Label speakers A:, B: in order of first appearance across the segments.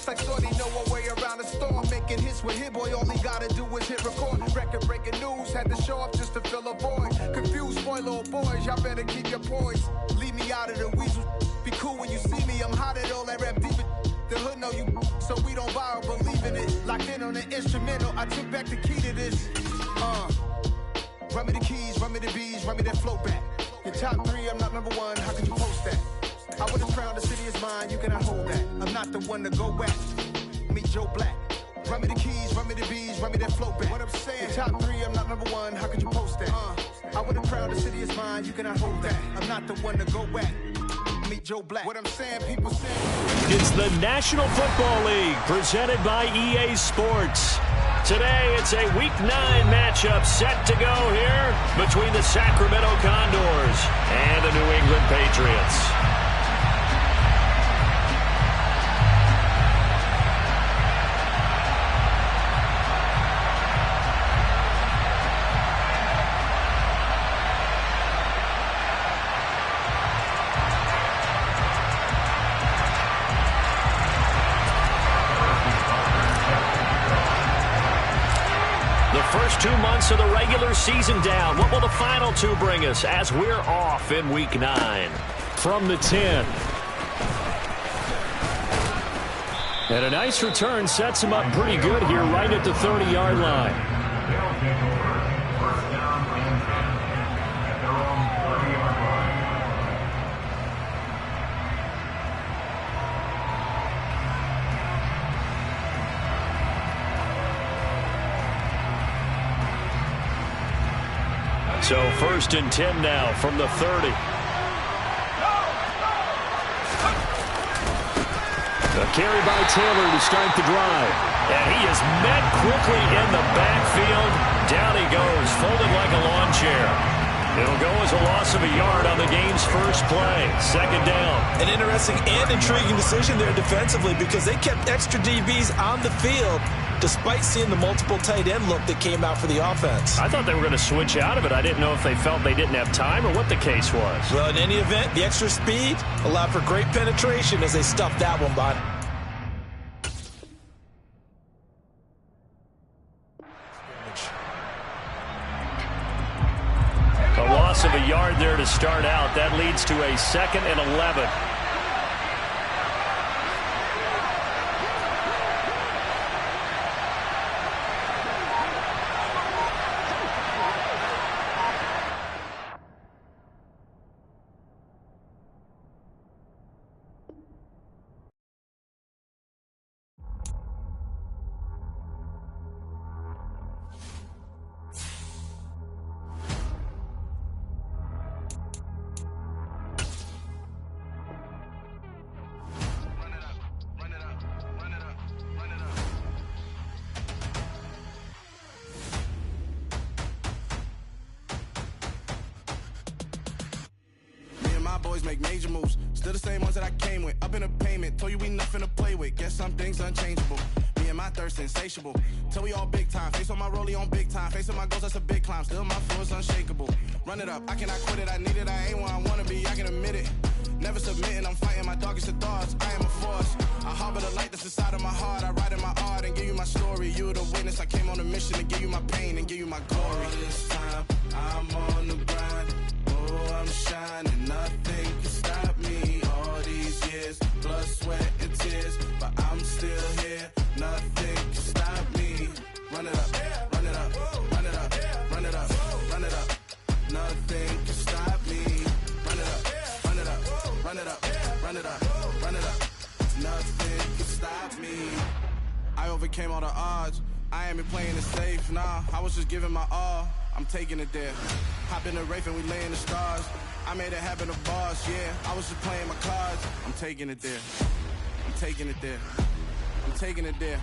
A: Just like Shorty know a way around the storm. Making hits with Hit Boy, all he gotta do is hit record. Record-breaking news, had to show up just to fill a void. Confused, spoiled boys, y'all better keep your poise. Leave me out of the weasel. Be cool when you see me, I'm hot at all that rap deep. The hood know you, so we don't borrow, believe in it. Locked in on the instrumental, I took back the key to this. Run me the keys, run me the bees, run me that flow back. Your top 3, I'm not number 1, how could you post that? I would've crowned the city is mine, you cannot hold that. I'm not the one to go back. Meet Joe Black. Run me the keys, run me the bees, run me that flow back. What I'm saying, your top 3, I'm not number 1, how could you post that? I would've crowned the city is mine, you cannot hold that. I'm not the one to go back. Meet Joe Black. What I'm saying, people say.
B: It's the National Football League presented by EA Sports. Today, it's a Week 9 matchup set to go here between the Sacramento Condors and the New England Patriots. First 2 months of the regular season down. What will the final 2 bring us as we're off in Week 9? From the 10. And a nice return sets him up pretty good here right at the 30-yard line. So 1st and 10 now from the 30. A carry by Taylor to start the drive. And he is met quickly in the backfield. Down he goes, folded like a lawn chair. It'll go as a loss of a yard on the game's first play. 2nd down.
C: An interesting and intriguing decision there defensively because they kept extra DBs on the field despite seeing the multiple tight end look that came out for the offense.
B: I thought they were going to switch out of it. I didn't know if they felt they didn't have time or what the case was.
C: Well, in any event, the extra speed allowed for great penetration as they stuffed that one by.
B: A loss of a yard there to start out. That leads to a 2nd and 11.
D: Boys make major moves, still the same ones that I came with. Up in a payment, told you we nothing to play with. Guess some things unchangeable. Me and my thirst insatiable. Till we all big time. Face on my rollie on big time. Facing my goals, that's a big climb. Still my flow is unshakable. Run it up, I cannot quit it. I need it, I ain't where I wanna be. I can admit it. Never submitting, I'm fighting my darkest of thoughts. I am a force. I harbor the light that's inside of my heart. I write in my art and give you my story. You the witness. I came on a mission to give you my pain and give you my glory. All this time, I'm on the grind. Oh, I'm shining. Nothing can stop me. All these years, blood, sweat, and tears. But I'm still here. Nothing can stop me. Run it up, run it up, run it up, run it up, run it up. Nothing can stop me. Run it up, run it up, run it up, run it up, run it up. Nothing can stop me. I overcame all the odds. I ain't been playing it safe, nah. I was just giving my all. I'm taking it there. Hop in the Wraith and we lay in the stars. I made it happen to boss, yeah. I was just playing my cards. I'm taking it there. I'm taking it there. I'm taking it there.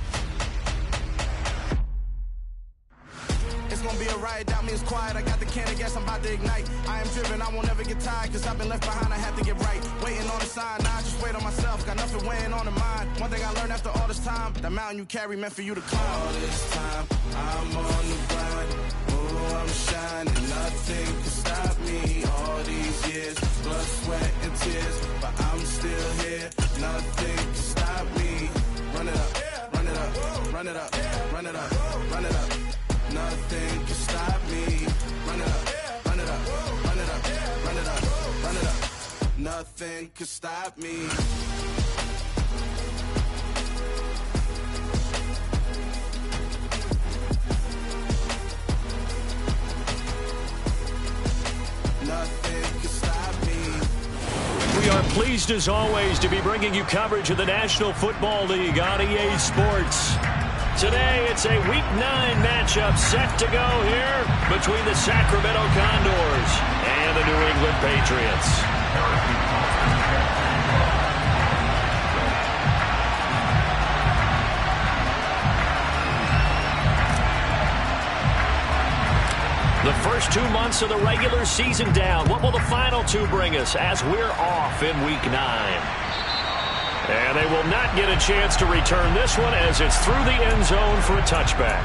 D: It's gonna be a riot, doubt me it's quiet. I got the can of gas, I'm about to ignite. I am driven, I won't never get tired, cause I've been left behind, I have to get right. Waiting on the sign, now I just wait on myself. Got nothing weighing on the mind. One thing I learned after all this time, that mountain you carry meant for you to climb. All this time, I'm on the grind. Oh, I'm shining, nothing can stop me. All these years, blood, sweat, and tears. But I'm still here, nothing can stop me. Run it it up, run it up, run it up. Nothing can stop me. Run it up, run it up, run it up, run it up, run it up. Nothing can stop me.
B: We are pleased as always to be bringing you coverage of the National Football League on EA Sports. Today it's a Week 9 matchup set to go here between the Sacramento Condors and the New England Patriots. The first 2 months of the regular season down. What will the final 2 bring us as we're off in Week 9? And they will not get a chance to return this one as it's through the end zone for a touchback.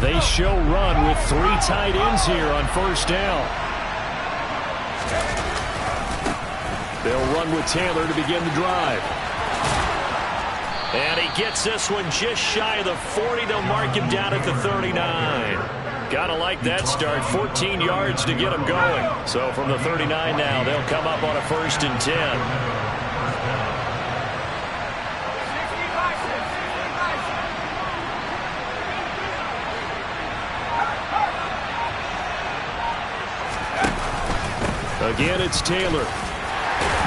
B: They show run with 3 tight ends here on first down. They'll run with Taylor to begin the drive. And he gets this one just shy of the 40. They'll mark him down at the 39. Gotta like that start. 14 yards to get him going. So from the 39 now, they'll come up on a 1st and 10. Again, it's Taylor.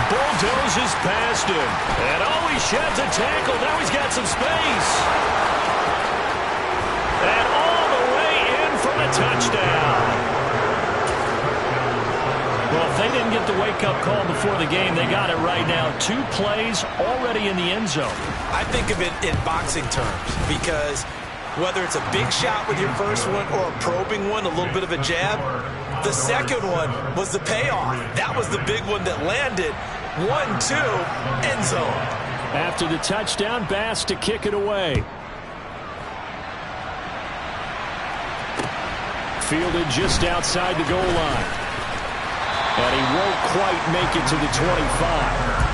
B: Bulldozes past him. And oh, he sheds a tackle. Now he's got some space. And all the way in for the touchdown. Well, if they didn't get the wake-up call before the game, they got it right now. 2 plays already in the end zone.
C: I think of it in boxing terms because whether it's a big shot with your first one or a probing one, a little bit of a jab, the second one was the payoff. That was the big one that landed. 1-2, end zone.
B: After the touchdown, Bass to kick it away. Fielded just outside the goal line. And he won't quite make it to the 25.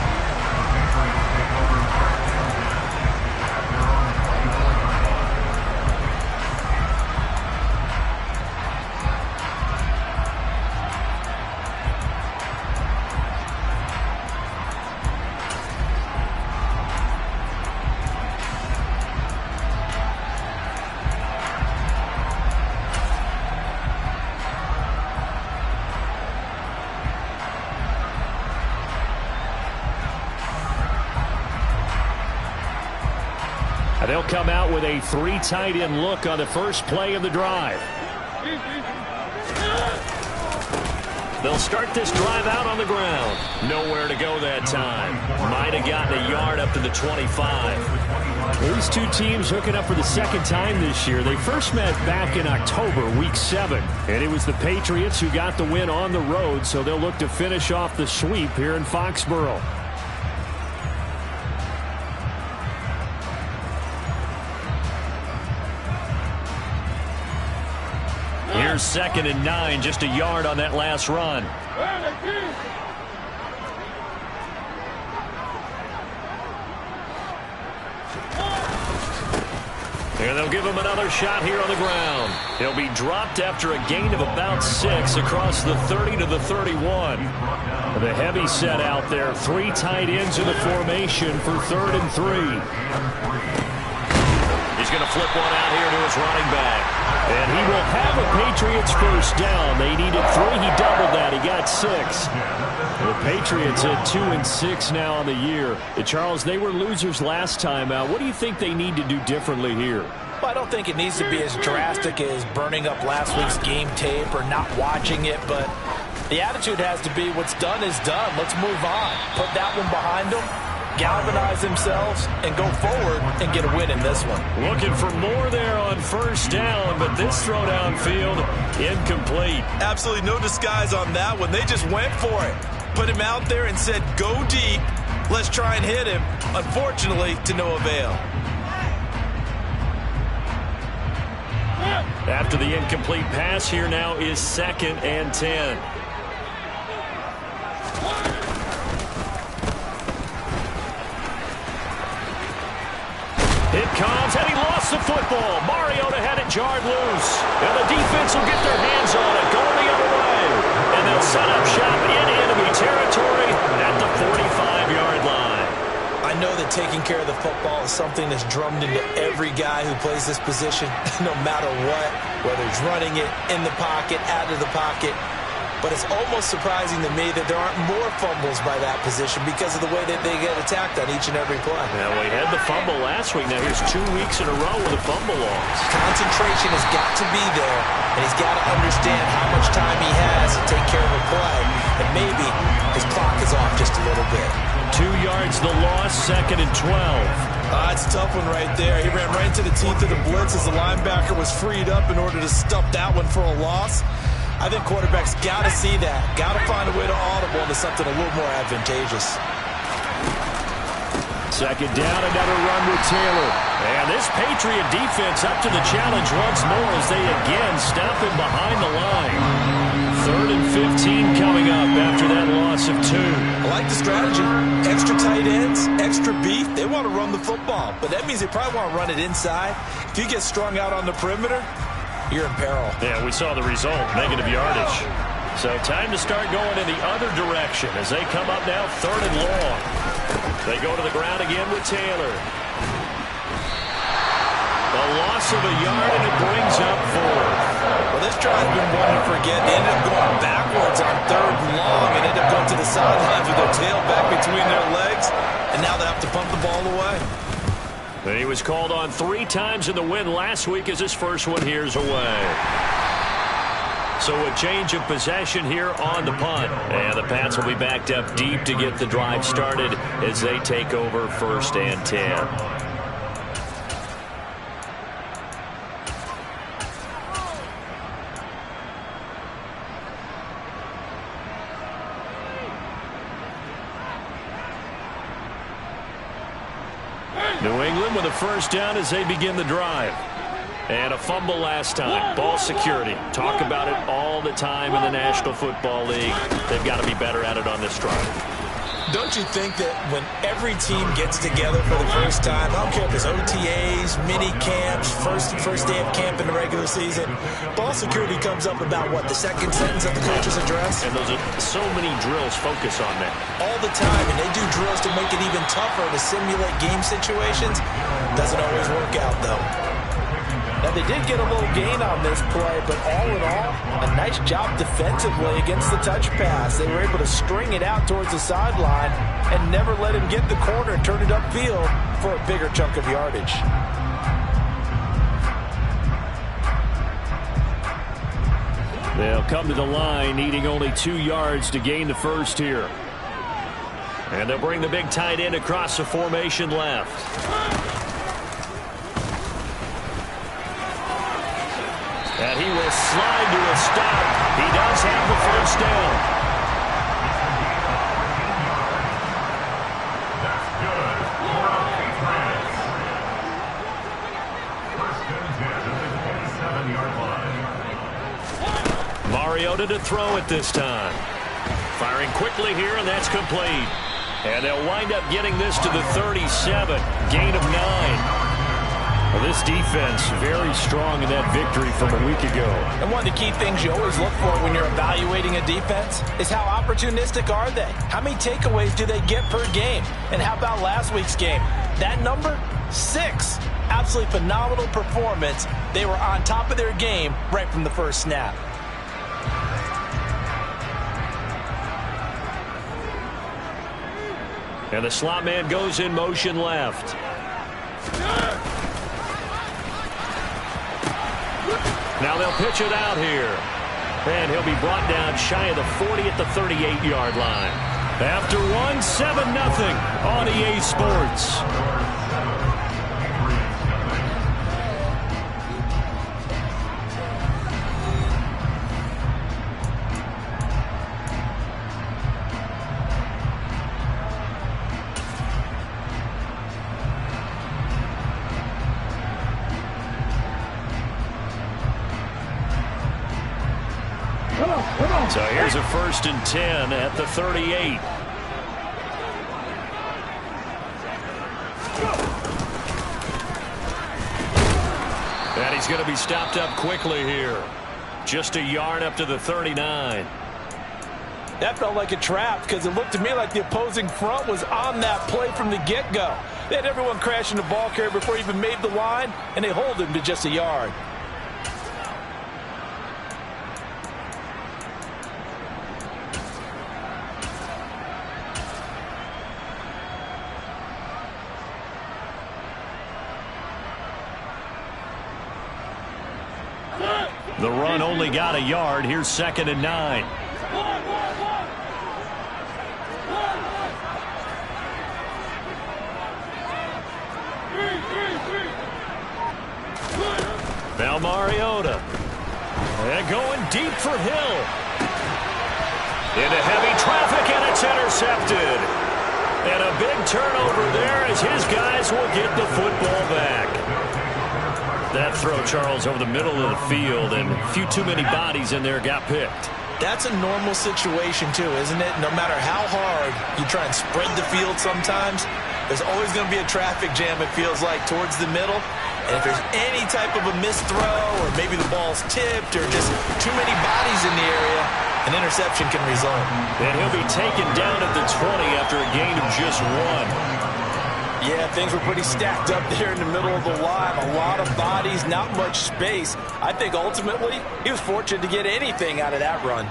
B: They'll come out with a 3 tight end look on the first play of the drive. They'll start this drive out on the ground. Nowhere to go that time. Might have gotten a yard up to the 25. These 2 teams hooking up for the second time this year. They first met back in October, Week 7. And it was the Patriots who got the win on the road, so they'll look to finish off the sweep here in Foxborough. Here's 2nd and 9, just a yard on that last run. And they'll give him another shot here on the ground. He'll be dropped after a gain of about 6 across the 30 to the 31. The heavy set out there. 3 tight ends in the formation for 3rd and 3. He's going to flip one out here to his running back. And he will have a Patriots first down. They needed 3. He doubled that. He got 6. The Patriots at 2-6 now on the year. Charles, they were losers last time out. What do you think they need to do differently here?
C: Well, I don't think it needs to be as drastic as burning up last week's game tape or not watching it, but the attitude has to be what's done is done. Let's move on. Put that one behind them. Galvanize themselves and go forward and get a win in this one.
B: Looking for more there on first down, but this throw downfield incomplete.
C: Absolutely no disguise on that one. They just went for it. put him out there and said, go deep. Let's try and hit him. Unfortunately, to no avail.
B: After the incomplete pass, here now is 2nd and 10. It comes, and he lost the football. Mariota had it jarred loose. And the defense will get their hands on it, going the other way. And they'll set up shop in enemy territory at the 45-yard line.
C: I know that taking care of the football is something that's drummed into every guy who plays this position, no matter what, whether he's running it, in the pocket, out of the pocket. But it's almost surprising to me that there aren't more fumbles by that position because of the way that they get attacked on each and every play.
B: Now, we had the fumble last week. Now, here's 2 weeks in a row with a fumble loss.
C: Concentration has got to be there, and he's got to understand how much time he has to take care of a play. And maybe his clock is off just a little bit.
B: 2 yards the loss, 2nd and 12.
C: It's a tough one right there. He ran right into the teeth of the blitz as the linebacker was freed up in order to stuff that one for a loss. I think quarterbacks got to see that. Got to find a way to audible into something a little more advantageous.
B: 2nd down, another run with Taylor. And this Patriot defense up to the challenge once more as they again stop him behind the line. 3rd and 15 coming up after that loss of 2.
C: I like the strategy. Extra tight ends, extra beef. They want to run the football, but that means they probably want to run it inside. If you get strung out on the perimeter, you're in peril.
B: Yeah, we saw the result, negative yardage. So time to start going in the other direction as they come up now 3rd and long. They go to the ground again with Taylor. A loss of a yard, and it brings up 4th.
C: Well, this drive's been one to forget. They ended up going backwards on 3rd and long and ended up going to the sidelines with their tail back between their legs, and now they have to pump the ball away.
B: And he was called on 3 times in the win last week as his first one here's away. So a change of possession here on the punt. And the Pats will be backed up deep to get the drive started as they take over 1st and 10. New England with a 1st down as they begin the drive. And a fumble last time. Ball security. Talk about it all the time in the National Football League. They've got to be better at it on this drive.
C: Don't you think that when every team gets together for the first time, I don't care if it's OTAs, mini camps, first day of camp in the regular season, ball security comes up about, what, the 2nd sentence of the coach's address?
B: And those are so many drills focus on that.
C: All the time, and they do drills to make it even tougher to simulate game situations. Doesn't always work out, though. Now, they did get a little gain on this play, but all in all, a nice job defensively against the touch pass. They were able to string it out towards the sideline and never let him get the corner and turn it upfield for a bigger chunk of yardage.
B: They'll come to the line needing only 2 yards to gain the first here. And they'll bring the big tight end across the formation left. And he will slide to a stop. He does have the 1st down.
E: That's good. 1st and 10 at the 27-yard line.
B: Mariota to throw it this time. Firing quickly here, and that's complete. And they'll wind up getting this to the 37. Gain of 9. Well, this defense very strong in that victory from a week ago.
C: And one of the key things you always look for when you're evaluating a defense is how opportunistic are they? How many takeaways do they get per game? And how about last week's game? That number? 6. Absolutely phenomenal performance. They were on top of their game right from the first snap.
B: And the slot man goes in motion left. Now they'll pitch it out here. And he'll be brought down shy of the 40 at the 38-yard line. After one, 7-0 on EA Sports. So here's a 1st and 10 at the 38. And he's going to be stopped up quickly here. Just a yard up to the 39.
C: That felt like a trap because it looked to me like the opposing front was on that play from the get-go. They had everyone crashing the ball carrier before he even made the line, and they hold him to just a yard.
B: The run only got a yard. Here's 2nd and 9. Now Mariota. And going deep for Hill. Into heavy traffic, and it's intercepted. And a big turnover there as his guys will get the football back. That throw, Charles, over the middle of the field, and a few too many bodies in there got picked.
C: That's a normal situation, too, isn't it? No matter how hard you try and spread the field sometimes, there's always going to be a traffic jam, it feels like, towards the middle. And if there's any type of a missed throw, or maybe the ball's tipped, or just too many bodies in the area, an interception can result.
B: And he'll be taken down at the 20 after a gain of just 1.
C: Yeah, things were pretty stacked up there in the middle of the line. A lot of bodies, not much space. I think ultimately he was fortunate to get anything out of that run.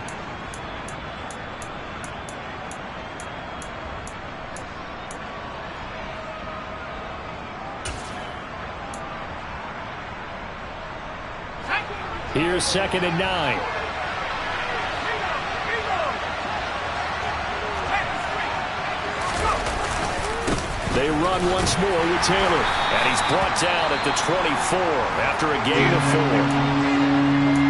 B: Here's 2nd and 9. They run once more with Taylor. And he's brought down at the 24 after a gain of 4.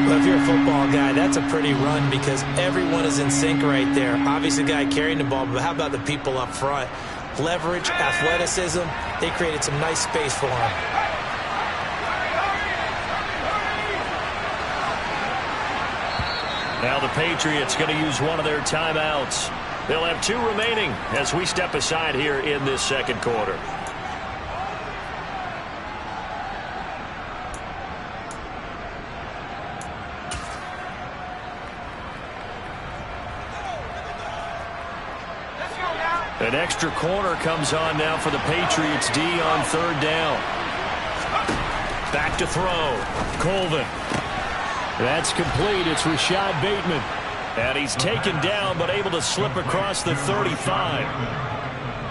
F: Well, if you're a football guy, that's a pretty run because everyone is in sync right there. Obviously, the guy carrying the ball, but how about the people up front? Leverage, athleticism, they created some nice space for him.
B: Now the Patriots going to use one of their timeouts. They'll have 2 remaining as we step aside here in this 2nd quarter. An extra corner comes on now for the Patriots D on 3rd down. Back to throw. Colvin. That's complete. It's Rashad Bateman. And he's taken down but able to slip across the 35.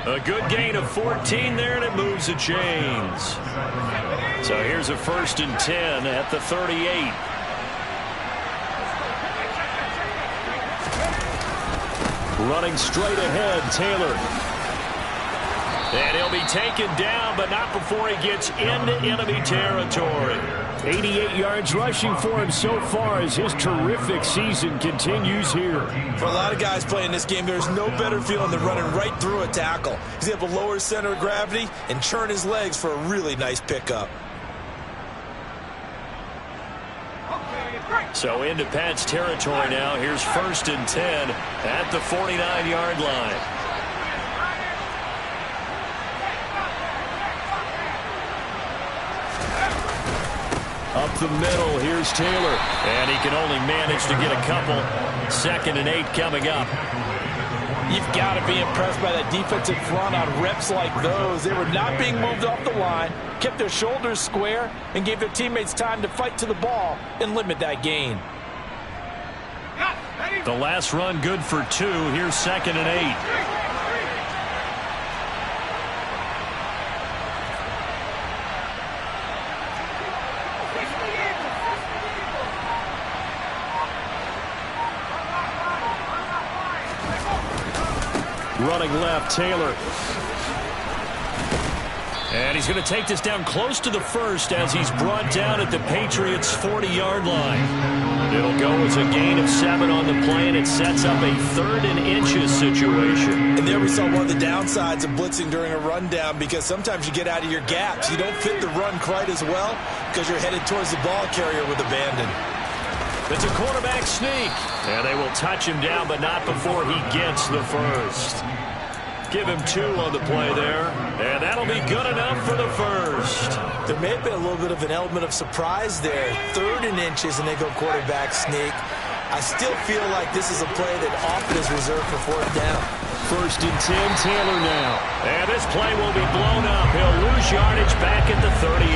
B: A good gain of 14 there, and it moves the chains. So here's a 1st and 10 at the 38. Running straight ahead, Taylor. And he'll be taken down, but not before he gets into enemy territory. 88 yards rushing for him so far as his terrific season continues here.
C: For a lot of guys playing this game, there's no better feeling than running right through a tackle. He's able to lower his center of gravity and churn his legs for a really nice pickup.
B: So into Pat's territory now. Here's 1st and 10 at the 49-yard line. Up the middle, here's Taylor. And he can only manage to get a couple. 2nd and 8 coming up.
C: You've got to be impressed by that defensive front on reps like those. They were not being moved off the line, kept their shoulders square, and gave their teammates time to fight to the ball and limit that gain.
B: The last run good for 2. Here's 2nd and 8. Running left, Taylor. And he's going to take this down close to the 1st as he's brought down at the Patriots' 40-yard line. It'll go as a gain of 7 on the play, and it sets up a 3rd and inches situation.
C: And there we saw one of the downsides of blitzing during a rundown, because sometimes you get out of your gaps. You don't fit the run quite as well because you're headed towards the ball carrier with abandon.
B: It's a quarterback sneak. And they will touch him down, but not before he gets the first. Give him 2 on the play there. And that'll be good enough for the first.
F: There may have been a little bit of an element of surprise there. 3rd and inches, and they go quarterback sneak. I still feel like this is a play that often is reserved for 4th down.
B: 1st and 10, Taylor now. And this play will be blown up. He'll lose yardage back at the 38.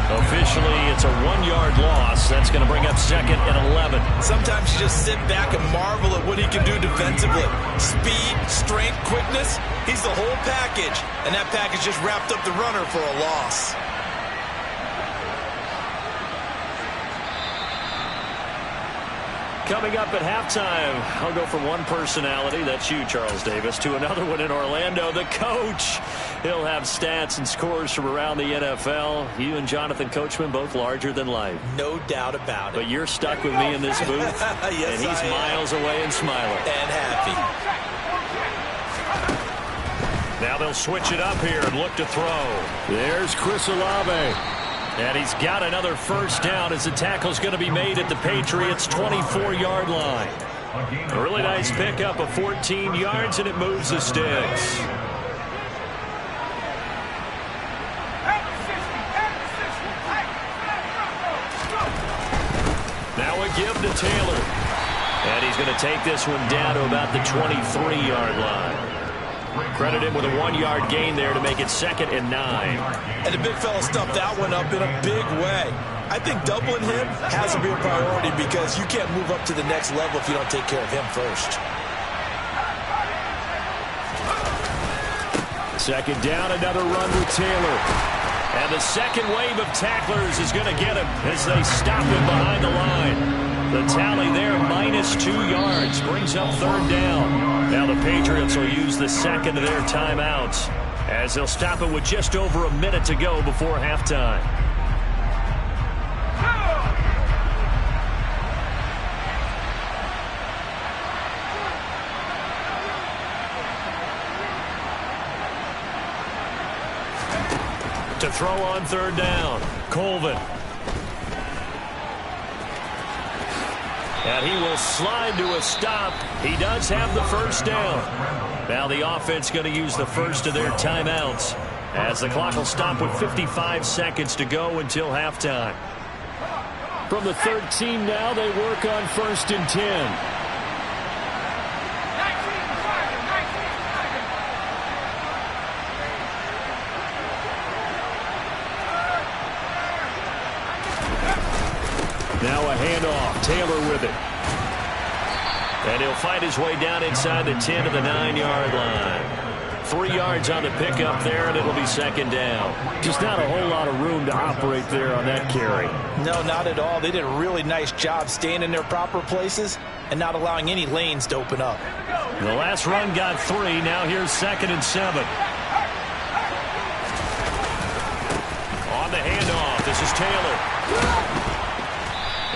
B: Officially, it's a 1-yard loss. That's going to bring up 2nd and 11.
F: Sometimes you just sit back and marvel at what he can do defensively. Speed, strength, quickness. He's the whole package. And that package just wrapped up the runner for a loss.
B: Coming up at halftime, I'll go from one personality, that's you, Charles Davis, to another one in Orlando, the coach. He'll have stats and scores from around the NFL. You and Jonathan Coachman, both larger than life.
F: No doubt about it.
B: But you're stuck with me in this booth,
F: yes,
B: and he's miles away and smiling.
F: And happy.
B: Now they'll switch it up here and look to throw. There's Chris Olave. And he's got another first down as the tackle's going to be made at the Patriots' 24-yard line. A really nice pickup of 14 yards, and it moves the sticks. Now a give to Taylor. And he's going to take this one down to about the 23-yard line. Credit him with a 1-yard gain there to make it 2nd and 9.
F: And the big fella stuffed that one up in a big way. I think doubling him has to be a priority because you can't move up to the next level if you don't take care of him first.
B: 2nd down, another run with Taylor. And the second wave of tacklers is going to get him as they stop him behind the line. The tally there, -2 yards, brings up 3rd down. Now the Patriots will use the second of their timeouts as they'll stop it with just over a minute to go before halftime. To throw on 3rd down, Colvin. And he will slide to a stop. He does have the first down. Now the offense going to use the first of their timeouts as the clock will stop with 55 seconds to go until halftime. From the 13 now, they work on 1st and 10. Now a handoff. Taylor with it. And he'll fight his way down inside the 10 to the 9-yard line. 3 yards on the pickup there, and it'll be 2nd down. Just not a whole lot of room to operate there on that carry.
F: No, not at all. They did a really nice job staying in their proper places and not allowing any lanes to open up.
B: The last run got 3. Now here's 2nd and 7. On the handoff, this is Taylor.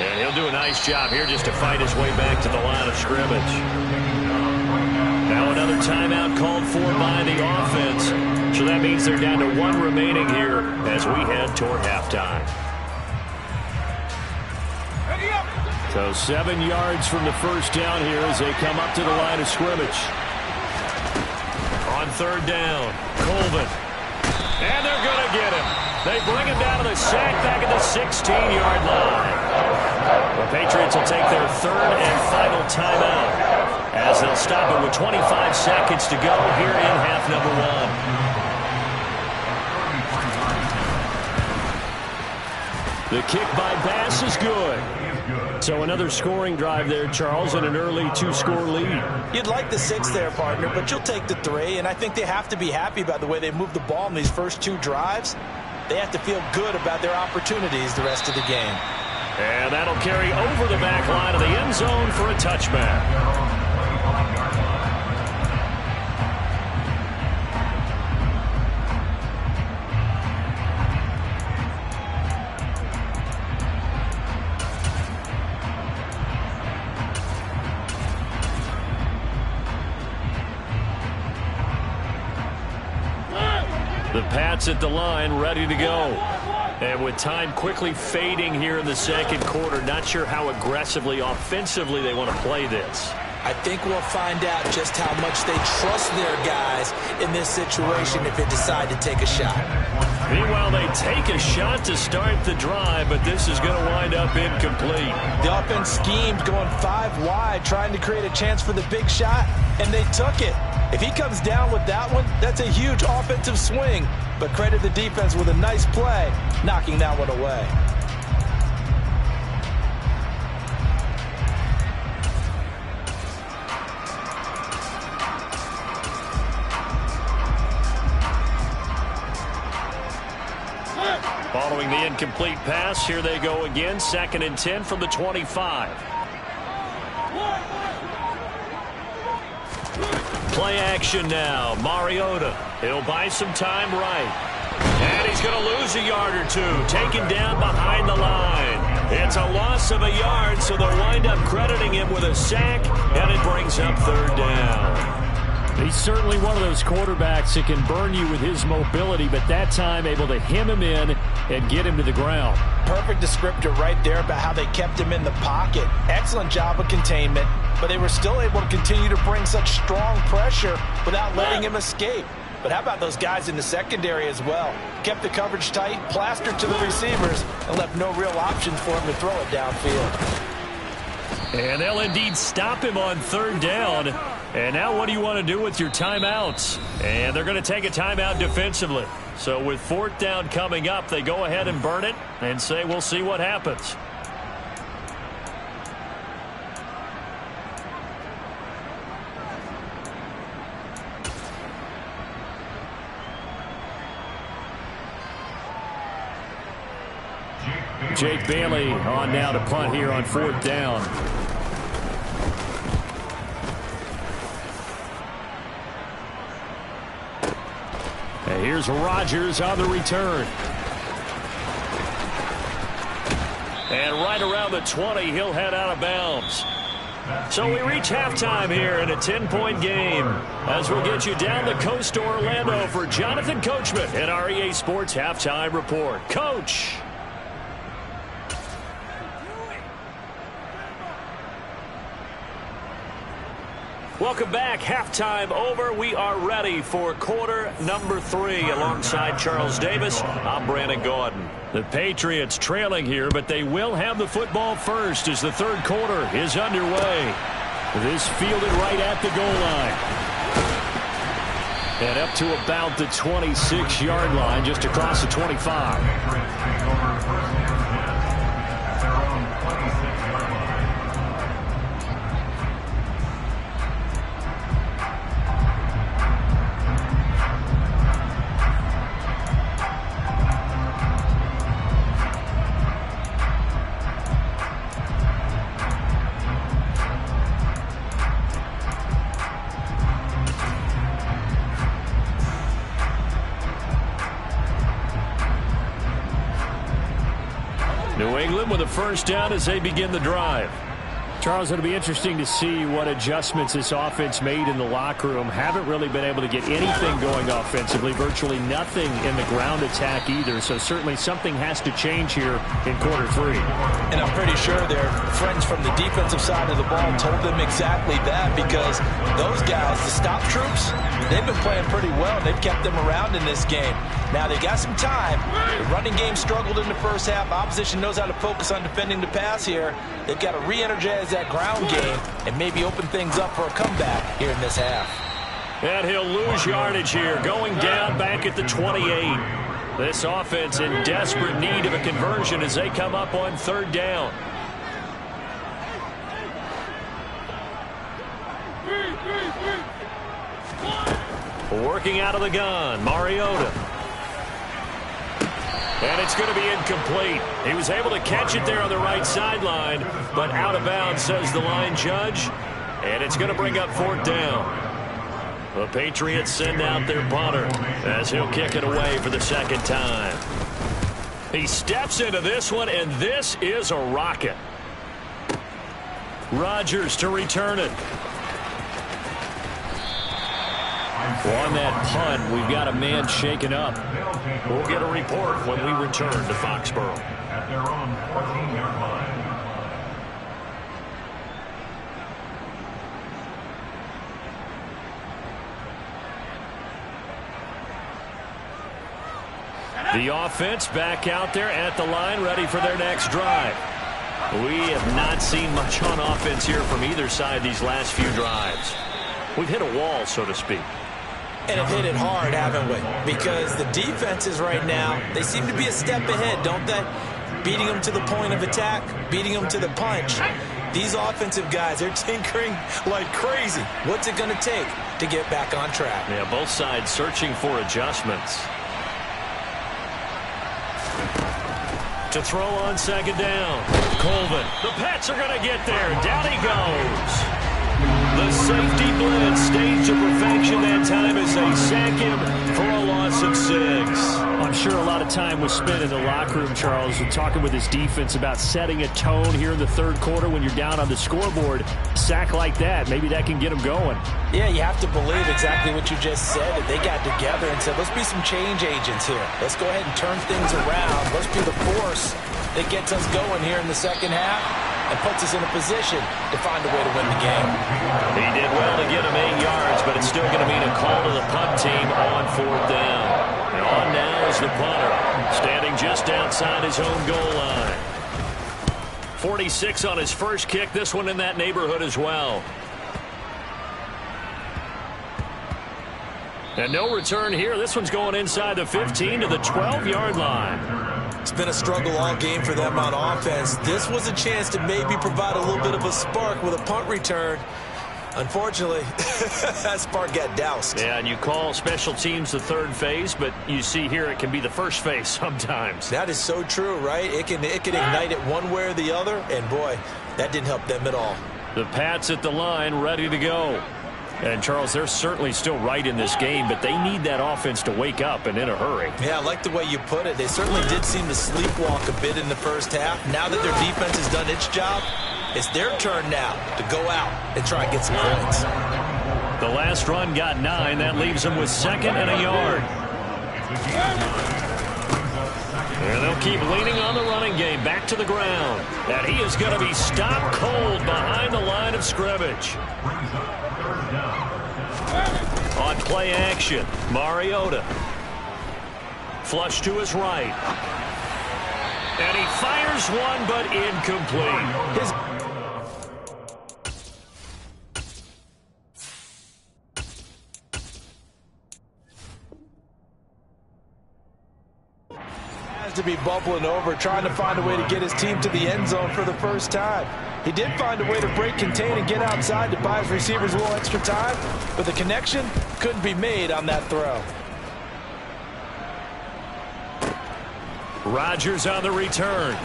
B: And he'll do a nice job here just to fight his way back to the line of scrimmage. Now another timeout called for by the offense. So that means they're down to 1 remaining here as we head toward halftime. So 7 yards from the first down here as they come up to the line of scrimmage. On 3rd down, Colvin. And they're going to get him. They bring him down to the sack back at the 16-yard line. The Patriots will take their 3rd and final timeout as they'll stop it with 25 seconds to go here in half number 1. The kick by Bass is good. So another scoring drive there, Charles, and an early 2-score lead.
F: You'd like the 6 there, partner, but you'll take the 3, and I think they have to be happy about the way they moved the ball in these first 2 drives. They have to feel good about their opportunities the rest of the game.
B: And that'll carry over the back line of the end zone for a touchback. The Pats at the line, ready to go. And with time quickly fading here in the second quarter, not sure how aggressively, offensively they want to play this.
F: I think we'll find out just how much they trust their guys in this situation if they decide to take a shot.
B: Meanwhile, they take a shot to start the drive, but this is going to wind up incomplete.
C: The offense schemed going 5 wide, trying to create a chance for the big shot, and they took it. If he comes down with that one, that's a huge offensive swing. But credit the defense with a nice play, knocking that one away.
B: Following the incomplete pass, here they go again. 2nd and 10 from the 25. Play action now. Mariota. He'll buy some time right. And he's going to lose a yard or two. Taken down behind the line. It's a loss of a yard, so they'll wind up crediting him with a sack, and it brings up 3rd down.
G: He's certainly one of those quarterbacks that can burn you with his mobility, but that time able to hem him in and get him to the ground.
C: Perfect descriptor right there about how they kept him in the pocket. Excellent job of containment, but they were still able to continue to bring such strong pressure without letting him escape. But how about those guys in the secondary as well? Kept the coverage tight, plastered to the receivers, and left no real options for him to throw it downfield.
B: And they'll indeed stop him on 3rd down. And now what do you want to do with your timeouts? And they're going to take a timeout defensively. So with 4th down coming up, they go ahead and burn it and say we'll see what happens.
G: Jake Bailey on now to punt here on 4th down. And here's Rodgers on the return.
B: And right around the 20, he'll head out of bounds. So we reach halftime here in a 10-point game as we'll get you down the coast to Orlando for Jonathan Coachman at our EA Sports Halftime Report. Coach. Welcome back. Halftime over. We are ready for quarter number 3 alongside Charles Davis. I'm Brandon Gordon. The Patriots trailing here, but they will have the football first as the 3rd quarter is underway. This fielded right at the goal line. And up to about the 26-yard line, just across the 25. New England with a 1st down as they begin the drive.
G: Charles, it'll be interesting to see what adjustments this offense made in the locker room. Haven't really been able to get anything going offensively, virtually nothing in the ground attack either. So certainly something has to change here in quarter 3.
C: And I'm pretty sure their friends from the defensive side of the ball told them exactly that, because those guys, the stop troops, they've been playing pretty well. They've kept them around in this game. Now they got some time. The running game struggled in the first half. Opposition knows how to focus on defending the pass here. They've got to re-energize that ground game and maybe open things up for a comeback here in this half.
B: And he'll lose yardage here, going down back at the 28. This offense in desperate need of a conversion as they come up on 3rd down. Working out of the gun, Mariota. And it's going to be incomplete. He was able to catch it there on the right sideline, but out of bounds, says the line judge. And it's going to bring up 4th down. The Patriots send out their punter as he'll kick it away for the 2nd time. He steps into this one, and this is a rocket. Rodgers to return it.
G: Well, on that punt, we've got a man shaken up.
B: We'll get a report when we return to Foxborough.
E: At their own 14-yard line.
G: The offense back out there at the line, ready for their next drive. We have not seen much on offense here from either side these last few drives. We've hit a wall, so to speak.
F: And have hit it hard, haven't we? Because the defenses right now, they seem to be a step ahead, don't they? Beating them to the point of attack, beating them to the punch. These offensive guys, they're tinkering like crazy. What's it going to take to get back on track?
G: Yeah, both sides searching for adjustments. To throw on second down. Colvin. The Pats are going to get there. Down he goes. The safety blitz staged to perfection that time as they sack him for a loss of 6. I'm sure a lot of time was spent in the locker room, Charles, and talking with his defense about setting a tone here in the third quarter when you're down on the scoreboard. Sack like that, maybe that can get them going.
F: Yeah, you have to believe exactly what you just said. They got together and said, let's be some change agents here. Let's go ahead and turn things around. Let's be the force that gets us going here in the second half and puts us in a position to find a way to win the game.
G: He did well to get him 8 yards, but it's still going to mean a call to the punt team on 4th down. And on now is the punter, standing just outside his own goal line. 46 on his first kick, this one in that neighborhood as well. And no return here. This one's going inside the 15 to the 12-yard line.
F: It's been a struggle all game for them on offense. This was a chance to maybe provide a little bit of a spark with a punt return. Unfortunately, that spark got doused.
G: Yeah, and you call special teams the third phase, but you see here it can be the first phase sometimes.
F: That is so true, right? It can ignite it one way or the other, and boy, that didn't help them at all.
G: The Pats at the line, ready to go. And, Charles, they're certainly still right in this game, but they need that offense to wake up and in a hurry.
F: Yeah, I like the way you put it. They certainly did seem to sleepwalk a bit in the first half. Now that their defense has done its job, it's their turn now to go out and try and get some points.
G: The last run got 9. That leaves them with 2nd and a yard. And they'll keep leaning on the running game back to the ground. And he is going to be stopped cold behind the line of scrimmage. On play action, Mariota. Flush to his right. And he fires one, but incomplete.
F: Has to be bubbling over, trying to find a way to get his team to the end zone for the first time. He did find a way to break, contain, and get outside to buy his receivers a little extra time, but the connection couldn't be made on that throw.
G: Rodgers on the return.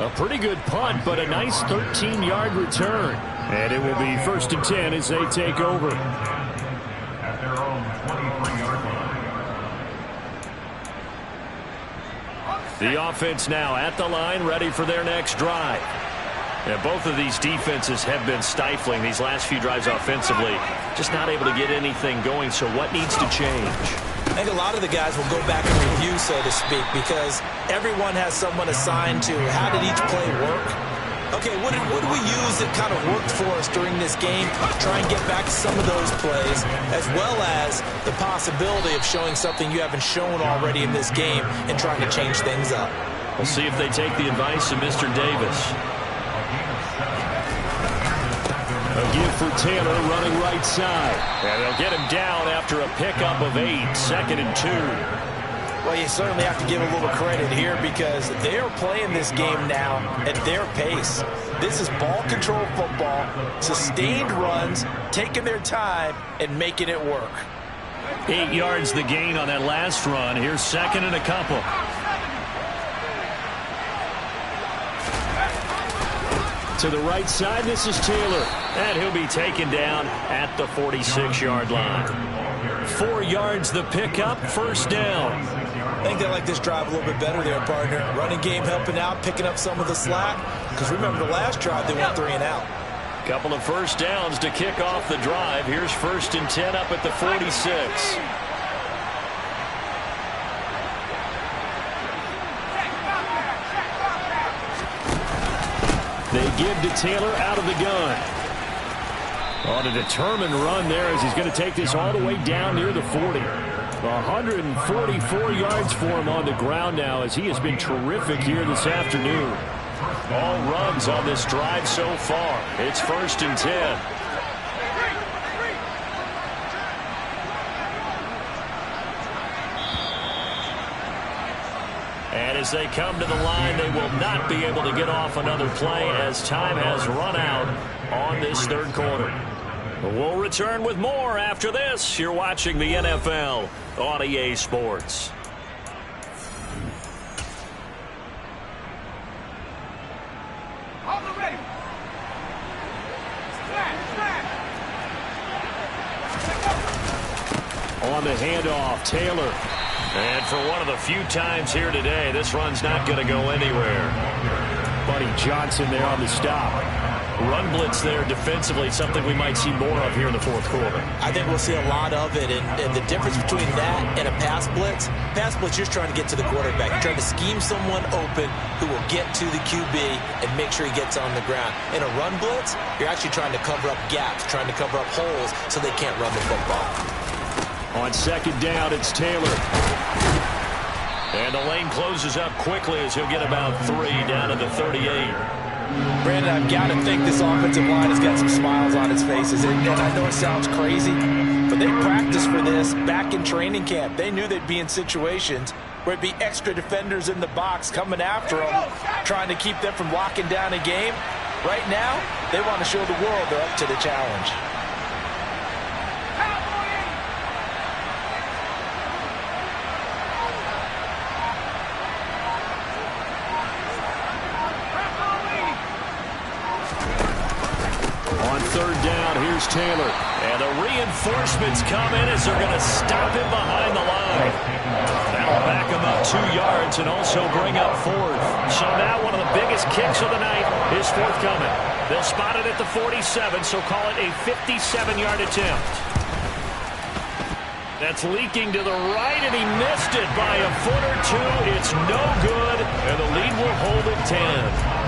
G: A pretty good punt, but a nice 13-yard return. And it will be 1st and 10 as they take over.
E: At their own 23-yard line.
G: The offense now at the line, ready for their next drive. And both of these defenses have been stifling these last few drives offensively. Just not able to get anything going, so what needs to change?
F: I think a lot of the guys will go back and review, so to speak, because everyone has someone assigned to how did each play work. Okay, what did we use that kind of worked for us during this game? Try and get back to some of those plays, as well as the possibility of showing something you haven't shown already in this game and trying to change things up.
G: We'll see if they take the advice of Mr. Davis. A give for Taylor running right side. And they'll get him down after a pickup of 8, 2nd and 2.
F: Well, you certainly have to give a little credit here because they are playing this game now at their pace. This is ball control football, sustained runs, taking their time, and making it work.
G: 8 yards the gain on that last run. Here's 2nd and a couple. To the right side, this is Taylor. And he'll be taken down at the 46-yard line. 4 yards the pickup, 1st down.
F: I think they like this drive a little bit better there, partner. Running game helping out, picking up some of the slack. Because remember, the last drive, they went 3 and out.
B: Couple of first downs to kick off the drive. Here's 1st and 10 up at the 46. They give to Taylor out of the gun. On a determined run there as he's going to take this all the way down near the 40. 144 yards for him on the ground now as he has been terrific here this afternoon. All runs on this drive so far. It's 1st and 10. And as they come to the line, they will not be able to get off another play as time has run out on this 3rd quarter. We'll return with more after this. You're watching the NFL on EA Sports. On the handoff, Taylor. And for one of the few times here today, this run's not going to go anywhere. Buddy Johnson there on the stop. Run blitz there defensively, something we might see more of here in the 4th quarter.
F: I think we'll see a lot of it, and the difference between that and a pass blitz, you're trying to get to the quarterback. You're trying to scheme someone open who will get to the QB and make sure he gets on the ground. In a run blitz, you're actually trying to cover up gaps, trying to cover up holes so they can't run the football.
B: On 2nd down, it's Taylor. And the lane closes up quickly as he'll get about 3 down to the 38.
C: Brandon, I've got to think this offensive line has got some smiles on its faces. And I know it sounds crazy, but they practiced for this back in training camp. They knew they'd be in situations where it'd be extra defenders in the box coming after them, trying to keep them from locking down a game. Right now, they want to show the world they're up to the challenge.
B: On 3rd down, here's Taylor. And the reinforcements come in as they're going to stop him behind the line. That'll back him up 2 yards and also bring up 4th. So now one of the biggest kicks of the night is forthcoming. They'll spot it at the 47, so call it a 57-yard attempt. That's leaking to the right, and he missed it by a foot or 2. It's no good, and the lead will hold at 10.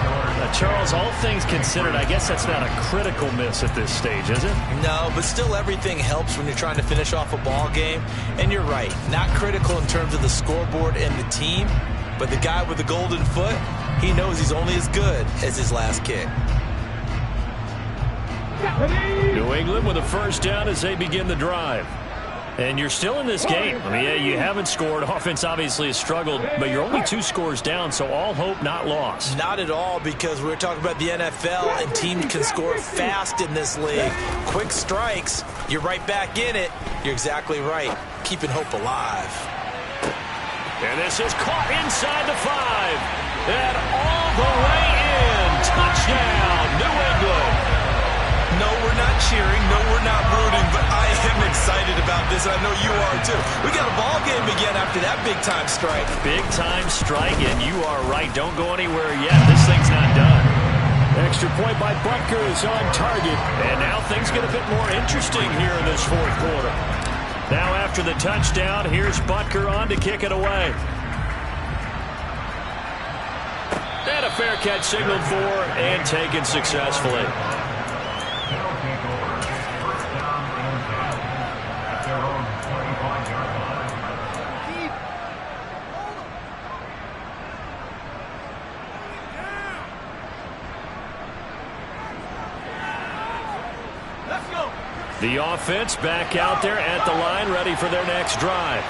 B: Charles, all things considered, I guess that's not a critical miss at this stage, is it?
F: No, but still everything helps when you're trying to finish off a ball game. And you're right, not critical in terms of the scoreboard and the team, but the guy with the golden foot, he knows he's only as good as his last kick.
B: New England with a 1st down as they begin the drive. And you're still in this game. I mean, yeah, you haven't scored. Offense obviously has struggled, but you're only 2 scores down, so all hope not lost.
F: Not at all, because we're talking about the NFL, and teams can score fast in this league. Quick strikes, you're right back in it. You're exactly right. Keeping hope alive.
B: And this is caught inside the 5. And all the way in. Touchdown, New England.
C: No, we're not cheering. No, we're not rooting. But I am excited about this, and I know you are too. We got a ball game again after that big-time strike.
B: Big-time strike, and you are right. Don't go anywhere yet. This thing's not done. Extra point by Butker is on target. And now things get a bit more interesting here in this 4th quarter. Now after the touchdown, here's Butker on to kick it away. And a fair catch signaled for and taken successfully. The offense back out there at the line, ready for their next drive.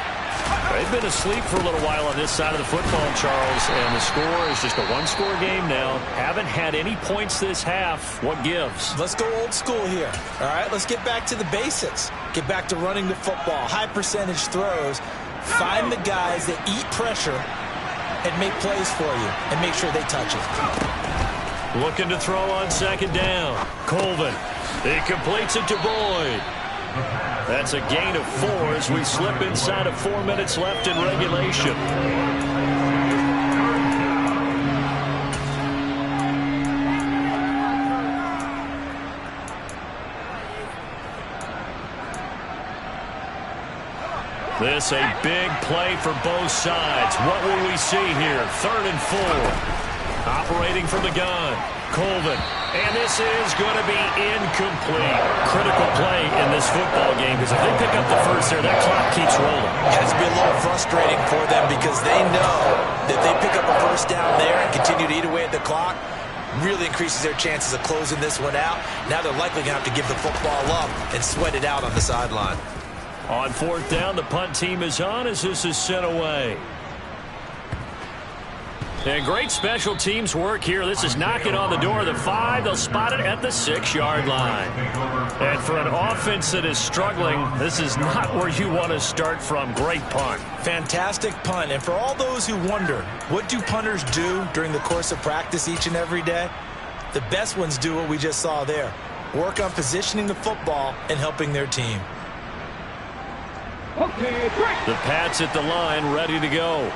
B: They've been asleep for a little while on this side of the football, Charles, and the score is just a 1-score game now. Haven't had any points this half. What gives?
F: Let's go old school here. All right, let's get back to the basics. Get back to running the football, high percentage throws. Find the guys that eat pressure and make plays for you and make sure they touch it.
B: Looking to throw on 2nd down. Colvin. He completes it to Boyd. That's a gain of 4 as we slip inside of 4 minutes left in regulation. This a big play for both sides. What will we see here? 3rd and 4. Operating from the gun. Colvin. And this is going to be incomplete. Critical play in this football game because if they pick up the first there, that clock keeps rolling.
F: It has to be a little frustrating for them because they know that they pick up a first down there and continue to eat away at the clock, really increases their chances of closing this one out. Now they're likely going to have to give the football up and sweat it out on the sideline.
B: On 4th down, the punt team is on as this is sent away. And great special teams work here. This is knocking on the door of the 5. They'll spot it at the 6-yard line. And for an offense that is struggling, this is not where you want to start from. Great punt.
F: Fantastic punt. And for all those who wonder, what do punters do during the course of practice each and every day? The best ones do what we just saw there. Work on positioning the football and helping their team.
B: The Pats at the line, ready to go.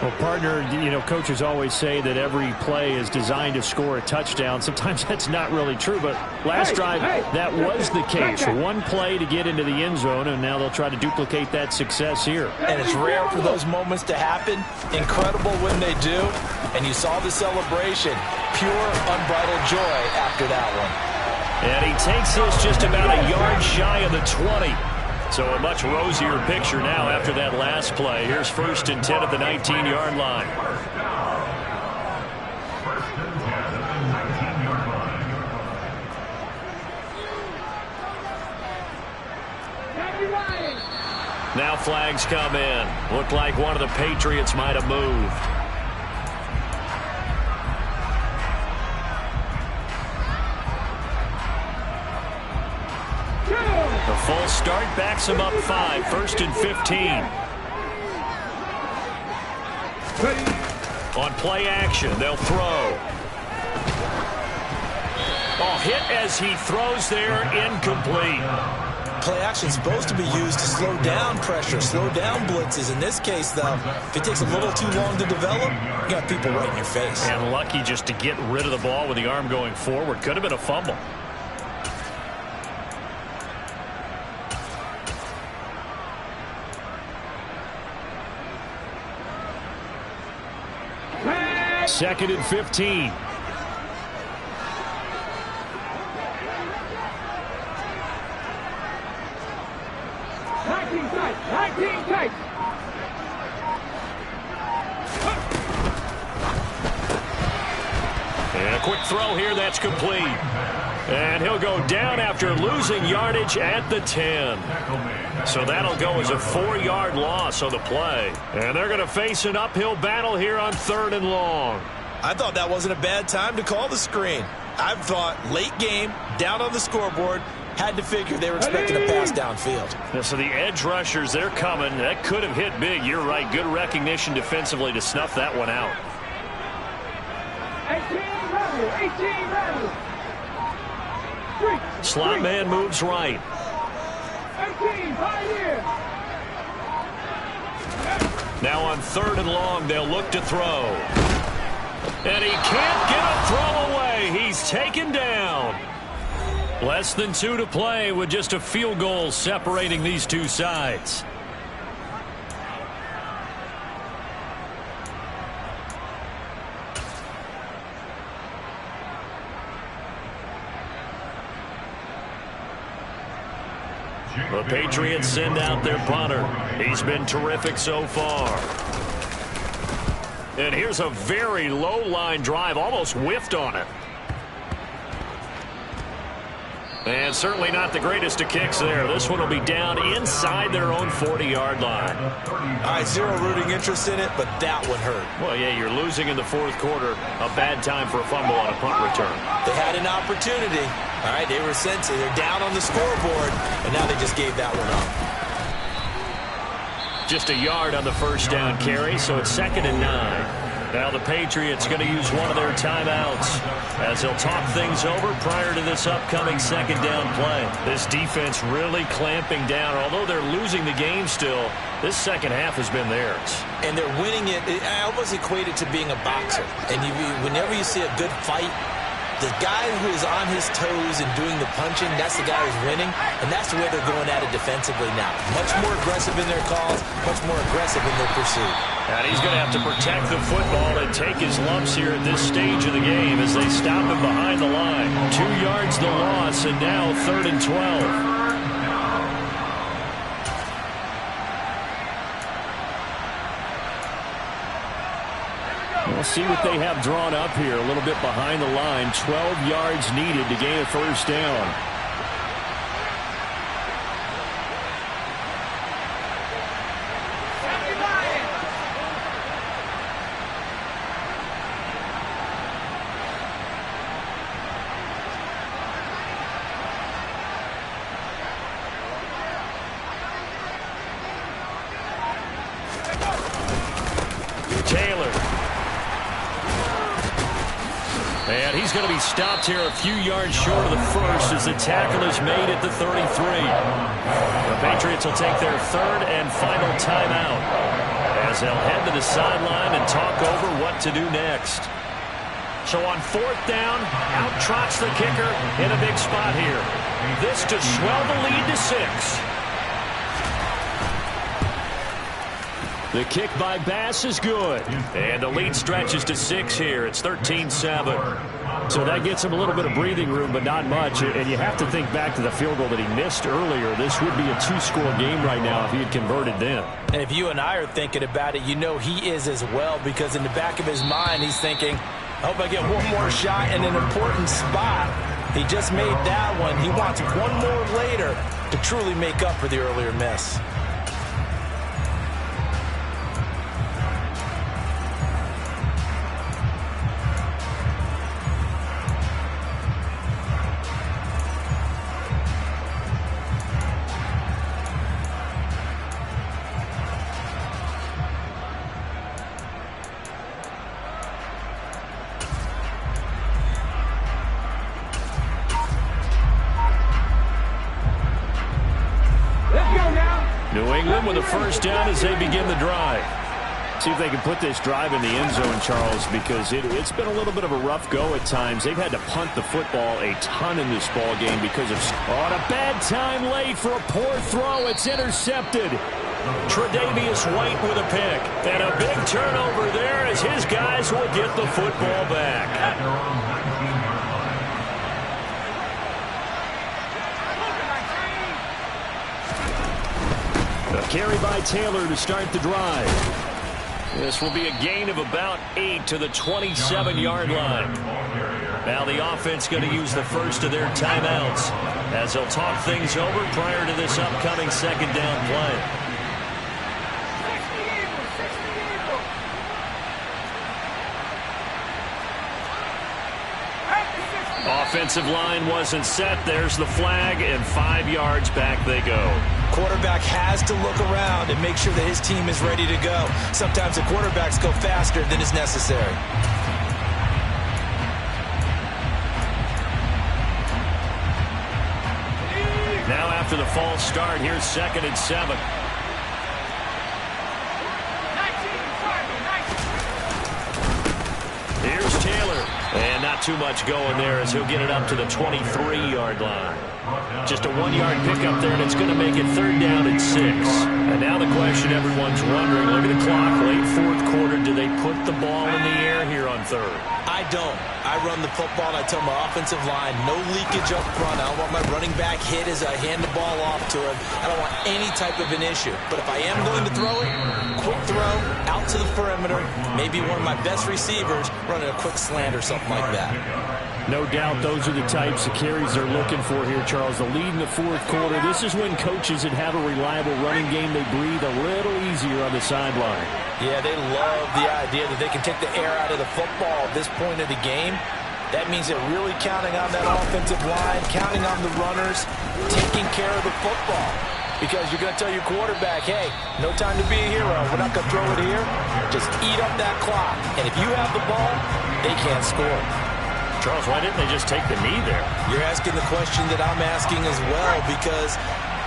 G: Well, partner, coaches always say that every play is designed to score a touchdown. Sometimes that's not really true, but last drive, that was the case. One play to get into the end zone, and now they'll try to duplicate that success here.
F: And it's rare for those moments to happen. Incredible when they do. And you saw the celebration. Pure, unbridled joy after that one.
B: And he takes this just about a yard shy of the 20. So a much rosier picture now after that last play. Here's 1st and 10 at the 19-yard line. Now flags come in. Looked like one of the Patriots might have moved. The full start backs him up 5. 1st and 15. On play action, they'll throw. Oh, hit as he throws there, incomplete.
F: Play action is supposed to be used to slow down pressure, slow down blitzes. In this case, though, if it takes a little too long to develop, you got people right in your face.
B: And lucky just to get rid of the ball with the arm going forward. Could have been a fumble. Second and 15. And a quick throw here, that's complete. And he'll go down after losing yardage at the 10. So that'll go as a 4-yard loss on the play. And they're going to face an uphill battle here on 3rd and long.
F: I thought that wasn't a bad time to call the screen. I thought late game, down on the scoreboard, had to figure they were expecting a pass downfield.
B: Yeah, so the edge rushers, they're coming. That could have hit big. You're right. Good recognition defensively to snuff that one out. 18 Slot man moves right. Now on 3rd and long, they'll look to throw. And he can't get a throw away. He's taken down. Less than 2 to play with just a field goal separating these two sides. The Patriots send out their punter. He's been terrific so far. And here's a very low line drive, almost whiffed on it. And certainly not the greatest of kicks there. This one will be down inside their own 40-yard line.
F: All right, zero rooting interest in it, but that one hurt.
B: Well, yeah, you're losing in the 4th quarter. A bad time for a fumble on a punt return.
F: They had an opportunity. All right, they were sensing. They're down on the scoreboard, and now they just gave that one up.
B: Just a yard on the 1st down carry, so it's 2nd and 9. Now the Patriots going to use one of their timeouts as they'll talk things over prior to this upcoming 2nd down play. This defense really clamping down. Although they're losing the game still, this second half has been theirs.
F: And they're winning it. I almost equate it to being a boxer. And whenever you see a good fight, the guy who is on his toes and doing the punching, that's the guy who's winning, and that's the way they're going at it defensively now. Much more aggressive in their calls, much more aggressive in their pursuit.
B: And he's going to have to protect the football and take his lumps here at this stage of the game as they stop him behind the line. 2 yards the loss, and now 3rd and 12. We'll see what they have drawn up here. A little bit behind the line. 12 yards needed to gain a first down. And he's going to be stopped here a few yards short of the first as the tackle is made at the 33. The Patriots will take their 3rd and final timeout as they'll head to the sideline and talk over what to do next. So on 4th down, out trots the kicker in a big spot here. This to swell the lead to 6. The kick by Bass is good. And the lead stretches to 6 here. It's 13-7. So that gets him a little bit of breathing room, but not much. And you have to think back to the field goal that he missed earlier. This would be a 2-score game right now if he had converted then.
C: And if you and I are thinking about it, you know he is as well, because in the back of his mind, he's thinking, I hope I get one more shot in an important spot. He just made that one. He wants one more later to truly make up for the earlier miss.
B: New England with a first down as they begin the drive. See if they can put this drive in the end zone, Charles, because it's been a little bit of a rough go at times. They've had to punt the football a ton in this ball game because of a bad time late for a poor throw. It's intercepted. Tre'Davious White with a pick. And a big turnover there as his guys will get the football back. A carry by Taylor to start the drive. This will be a gain of about 8 to the 27-yard line. Now the offense going to use the first of their timeouts as they'll talk things over prior to this upcoming 2nd down play. Offensive line wasn't set. There's the flag, and 5 yards back they go.
F: Quarterback has to look around and make sure that his team is ready to go. Sometimes the quarterbacks go faster than is necessary.
B: Now after the false start, here's 2nd and 7. Here's Taylor. And not too much going there as he'll get it up to the 23-yard line. Just a 1-yard pickup there, and it's going to make it 3rd down and 6. And now the question everyone's wondering, look at the clock, late 4th quarter, do they put the ball in the air here on 3rd?
F: I don't. I run the football, and I tell my offensive line, no leakage up front. I don't want my running back hit as I hand the ball off to him. I don't want any type of an issue. But if I am going to throw it, quick throw, out to the perimeter, maybe one of my best receivers running a quick slant or something like that.
B: No doubt those are the types of carries they're looking for here, Charles. The lead in the 4th quarter. This is when coaches that have a reliable running game, they breathe a little easier on the sideline.
C: Yeah, they love the idea that they can take the air out of the football at this point of the game. That means they're really counting on that offensive line, counting on the runners, taking care of the football. Because you're going to tell your quarterback, hey, no time to be a hero. We're not going to throw it here. Just eat up that clock. And if you have the ball, they can't score.
B: Charles, why didn't they just take the knee there?
F: You're asking the question that I'm asking as well, because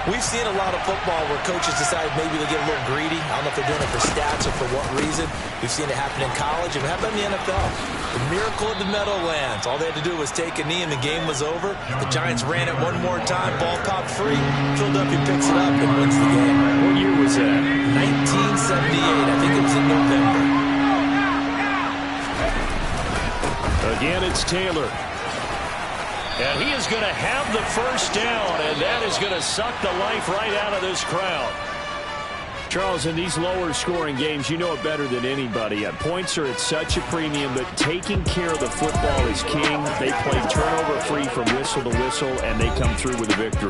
F: We've seen a lot of football where coaches decide maybe they get a little greedy. I don't know if they're doing it for stats or for what reason. We've seen it happen in college and it happened in the NFL. The miracle of the Meadowlands. All they had to do was take a knee and the game was over. The Giants ran it one more time. Ball popped free. Philadelphia picks it up and wins the game.
G: What year was that?
F: 1978. I think it was in November.
G: Again, it's Taylor. And he is going to have the first down, and that is going to suck the life right out of this crowd. Charles, in these lower-scoring games, you know it better than anybody. Points are at such a premium, but taking care of the football is king. They play turnover-free from whistle to whistle, and they come through with a victory.